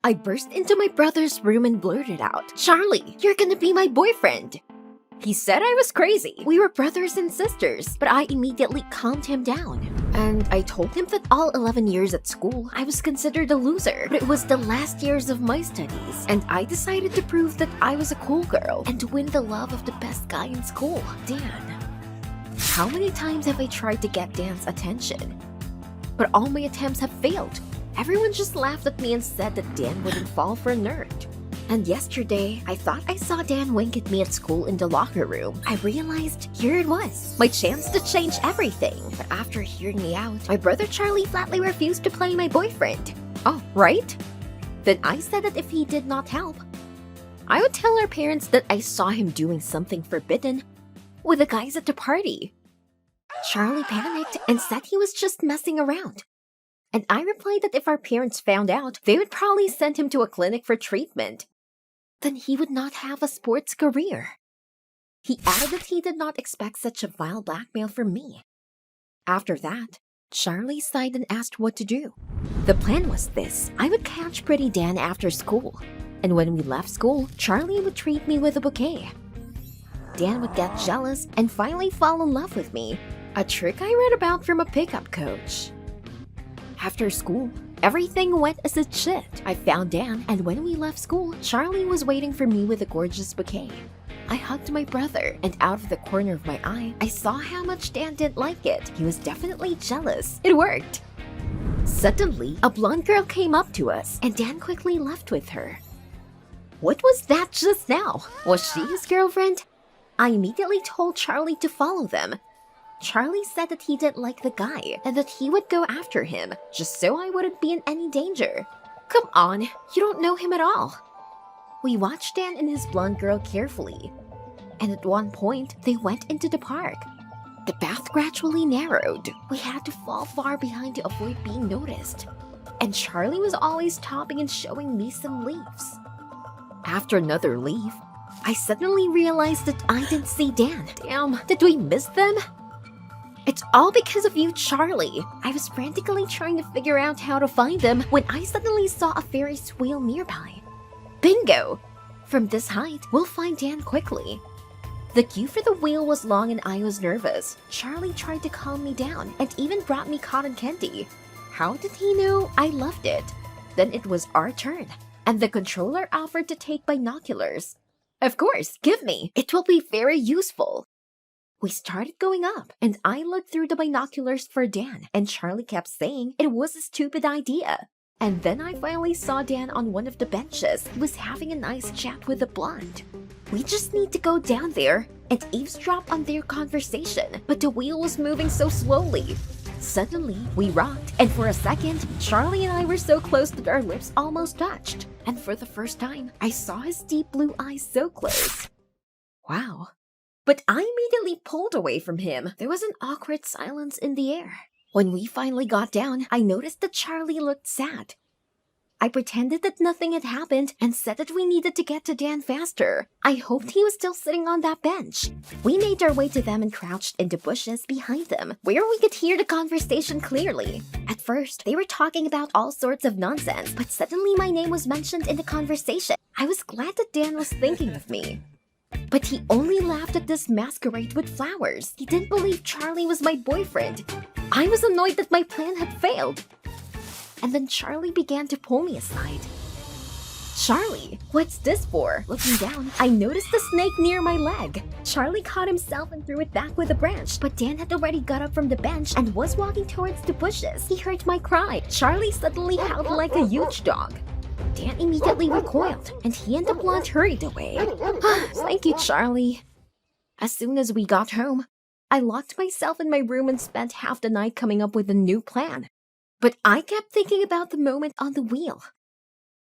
I burst into my brother's room and blurted out, "Charlie, you're gonna be my boyfriend!" He said I was crazy. We were brothers and sisters, but I immediately calmed him down. And I told him that all 11 years at school, I was considered a loser, but it was the last years of my studies, and I decided to prove that I was a cool girl and to win the love of the best guy in school, Dan. How many times have I tried to get Dan's attention? But all my attempts have failed. Everyone just laughed at me and said that Dan wouldn't fall for a nerd. And yesterday, I thought I saw Dan wink at me at school in the locker room. I realized here it was, my chance to change everything. But after hearing me out, my brother Charlie flatly refused to play my boyfriend. Oh, right? Then I said that if he did not help, I would tell our parents that I saw him doing something forbidden with the guys at the party. Charlie panicked and said he was just messing around. And I replied that if our parents found out, they would probably send him to a clinic for treatment. Then he would not have a sports career. He added that he did not expect such a vile blackmail from me. After that, Charlie sighed and asked what to do. The plan was this: I would catch Pretty Dan after school, and when we left school, Charlie would treat me with a bouquet. Dan would get jealous and finally fall in love with me, a trick I read about from a pickup coach. After school, everything went as it should. I found Dan, and when we left school, Charlie was waiting for me with a gorgeous bouquet. I hugged my brother, and out of the corner of my eye, I saw how much Dan didn't like it. He was definitely jealous. It worked. Suddenly, a blonde girl came up to us, and Dan quickly left with her. What was that just now? Was she his girlfriend? I immediately told Charlie to follow them. Charlie said that he didn't like the guy and that he would go after him, just so I wouldn't be in any danger. Come on, you don't know him at all. We watched Dan and his blonde girl carefully, and at one point, they went into the park. The path gradually narrowed. We had to fall far behind to avoid being noticed, and Charlie was always stopping and showing me some leaves. After another leaf, I suddenly realized that I didn't see Dan. Damn, did we miss them? It's all because of you, Charlie. I was frantically trying to figure out how to find them when I suddenly saw a Ferris wheel nearby. Bingo! From this height, we'll find Dan quickly. The queue for the wheel was long and I was nervous. Charlie tried to calm me down and even brought me cotton candy. How did he know I loved it? Then it was our turn, and the controller offered to take binoculars. Of course, give me. It will be very useful. We started going up, and I looked through the binoculars for Dan, and Charlie kept saying it was a stupid idea. And then I finally saw Dan on one of the benches. He was having a nice chat with a blonde. We just need to go down there and eavesdrop on their conversation, but the wheel was moving so slowly. Suddenly, we rocked, and for a second, Charlie and I were so close that our lips almost touched. And for the first time, I saw his deep blue eyes so close. Wow. But I immediately pulled away from him. There was an awkward silence in the air. When we finally got down, I noticed that Charlie looked sad. I pretended that nothing had happened and said that we needed to get to Dan faster. I hoped he was still sitting on that bench. We made our way to them and crouched in the bushes behind them, where we could hear the conversation clearly. At first, they were talking about all sorts of nonsense, but suddenly my name was mentioned in the conversation. I was glad that Dan was thinking of me. But he only laughed at this masquerade with flowers. He didn't believe Charlie was my boyfriend. I was annoyed that my plan had failed. And then Charlie began to pull me aside. Charlie, what's this for? Looking down, I noticed a snake near my leg. Charlie caught himself and threw it back with a branch, but Dan had already got up from the bench and was walking towards the bushes. He heard my cry. Charlie suddenly howled like a huge dog. Dan immediately recoiled, and he and the blonde hurried away. Thank you, Charlie. As soon as we got home, I locked myself in my room and spent half the night coming up with a new plan. But I kept thinking about the moment on the wheel.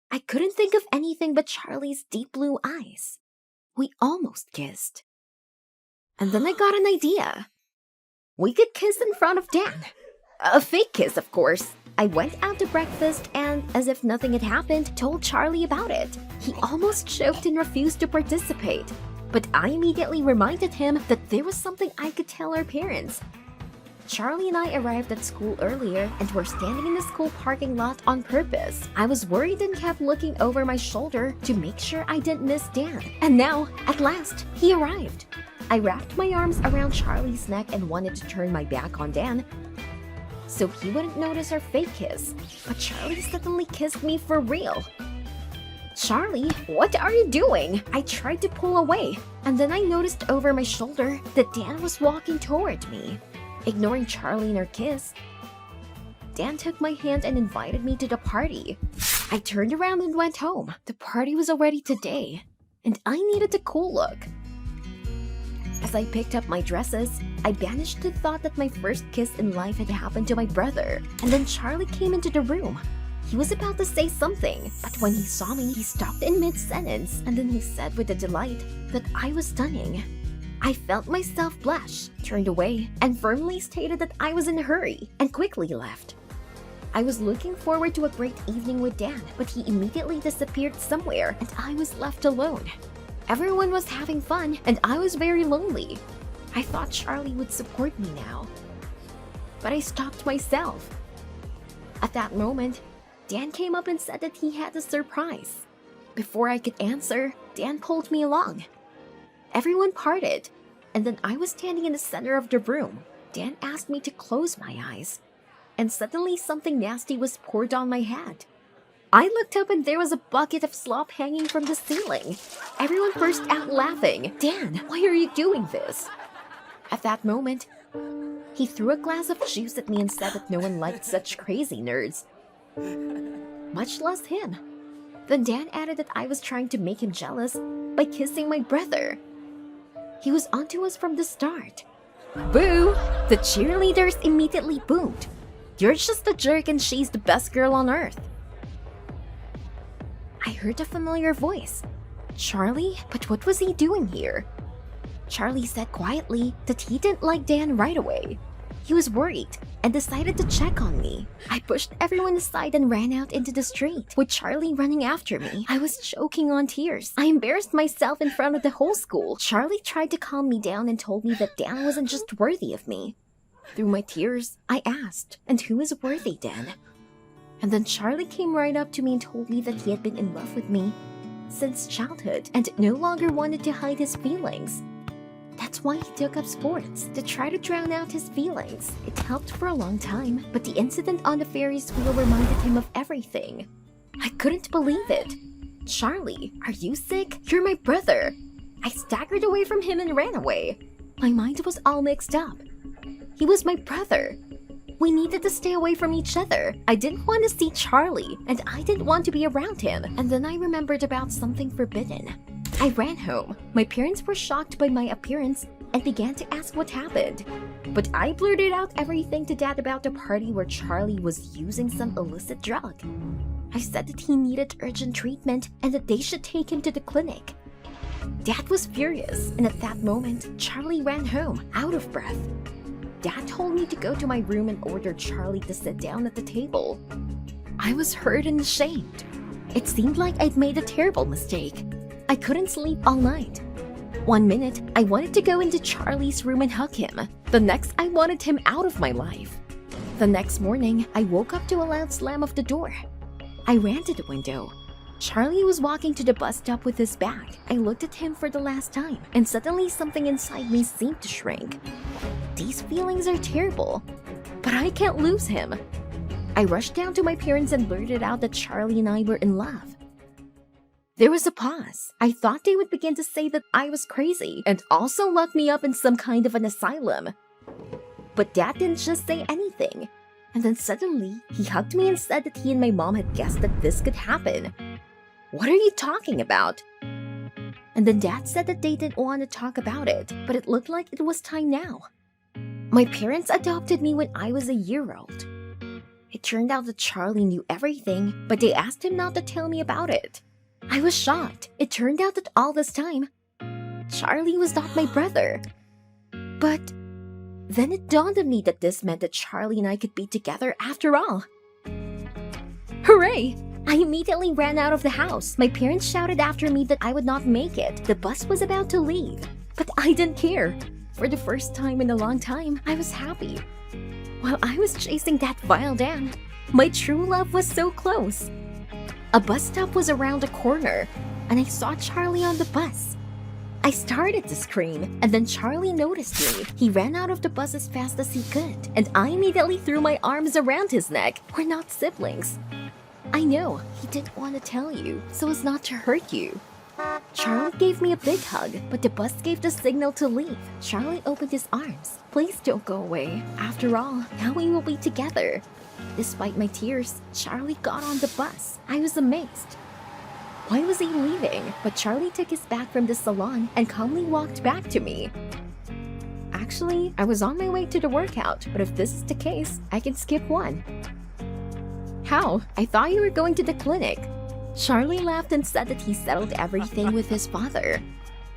I couldn't think of anything but Charlie's deep blue eyes. We almost kissed. And then I got an idea. We could kiss in front of Dan. A fake kiss, of course. I went out to breakfast and, as if nothing had happened, told Charlie about it. He almost choked and refused to participate. But I immediately reminded him that there was something I could tell our parents. Charlie and I arrived at school earlier and were standing in the school parking lot on purpose. I was worried and kept looking over my shoulder to make sure I didn't miss Dan. And now, at last, he arrived. I wrapped my arms around Charlie's neck and wanted to turn my back on Dan so he wouldn't notice our fake kiss. But Charlie suddenly kissed me for real. Charlie, what are you doing? I tried to pull away, and then I noticed over my shoulder that Dan was walking toward me. Ignoring Charlie and her kiss, Dan took my hand and invited me to the party. I turned around and went home. The party was already today, and I needed a cool look. As I picked up my dresses, I banished the thought that my first kiss in life had happened to my brother. And then Charlie came into the room. He was about to say something, but when he saw me, he stopped in mid-sentence, and then he said with a delight that I was stunning. I felt myself blush, turned away, and firmly stated that I was in a hurry, and quickly left. I was looking forward to a great evening with Dan, but he immediately disappeared somewhere, and I was left alone. Everyone was having fun, and I was very lonely. I thought Charlie would support me now, but I stopped myself. At that moment, Dan came up and said that he had a surprise. Before I could answer, Dan pulled me along. Everyone parted, and then I was standing in the center of the room. Dan asked me to close my eyes, and suddenly something nasty was poured on my head. I looked up and there was a bucket of slop hanging from the ceiling. Everyone burst out laughing. Dan, why are you doing this? At that moment, he threw a glass of juice at me and said that no one liked such crazy nerds, much less him. Then Dan added that I was trying to make him jealous by kissing my brother. He was onto us from the start. Boo! The cheerleaders immediately boomed. You're just a jerk and she's the best girl on earth. I heard a familiar voice. Charlie? But what was he doing here? Charlie said quietly that he didn't like Dan right away. He was worried and decided to check on me. I pushed everyone aside and ran out into the street, with Charlie running after me. I was choking on tears. I embarrassed myself in front of the whole school. Charlie tried to calm me down and told me that Dan wasn't just worthy of me. Through my tears, I asked, and who is worthy, Dan? And then Charlie came right up to me and told me that he had been in love with me since childhood and no longer wanted to hide his feelings. That's why he took up sports, to try to drown out his feelings. It helped for a long time, but the incident on the Ferris wheel reminded him of everything. I couldn't believe it. Charlie, are you sick? You're my brother. I staggered away from him and ran away. My mind was all mixed up. He was my brother. We needed to stay away from each other. I didn't want to see Charlie, and I didn't want to be around him. And then I remembered about something forbidden. I ran home. My parents were shocked by my appearance and began to ask what happened. But I blurted out everything to Dad about the party where Charlie was using some illicit drug. I said that he needed urgent treatment and that they should take him to the clinic. Dad was furious, and at that moment, Charlie ran home, out of breath. Dad told me to go to my room and ordered Charlie to sit down at the table. I was hurt and ashamed. It seemed like I'd made a terrible mistake. I couldn't sleep all night. One minute, I wanted to go into Charlie's room and hug him. The next, I wanted him out of my life. The next morning, I woke up to a loud slam of the door. I ran to the window. Charlie was walking to the bus stop with his bag. I looked at him for the last time, and suddenly something inside me seemed to shrink. These feelings are terrible, but I can't lose him. I rushed down to my parents and blurted out that Charlie and I were in love. There was a pause. I thought they would begin to say that I was crazy and also lock me up in some kind of an asylum. But Dad didn't just say anything. And then suddenly, he hugged me and said that he and my mom had guessed that this could happen. What are you talking about? And then Dad said that they didn't want to talk about it, but it looked like it was time now. My parents adopted me when I was a year old. It turned out that Charlie knew everything, but they asked him not to tell me about it. I was shocked. It turned out that all this time, Charlie was not my brother. But then it dawned on me that this meant that Charlie and I could be together after all. Hooray! I immediately ran out of the house. My parents shouted after me that I would not make it. The bus was about to leave, but I didn't care. For the first time in a long time, I was happy. While I was chasing that vile Dan, my true love was so close. A bus stop was around the corner, and I saw Charlie on the bus. I started to scream, and then Charlie noticed me. He ran out of the bus as fast as he could, and I immediately threw my arms around his neck. We're not siblings. I know, he didn't want to tell you, so as not to hurt you. Charlie gave me a big hug, but the bus gave the signal to leave. Charlie opened his arms. Please don't go away. After all, now we will be together. Despite my tears, Charlie got on the bus. I was amazed. Why was he leaving? But Charlie took his bag from the salon and calmly walked back to me. Actually, I was on my way to the workout, but if this is the case, I can skip one. How? I thought you were going to the clinic. Charlie laughed and said that he settled everything with his father.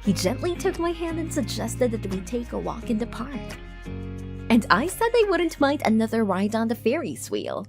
He gently took my hand and suggested that we take a walk in the park. And I said I wouldn't mind another ride on the Ferris wheel.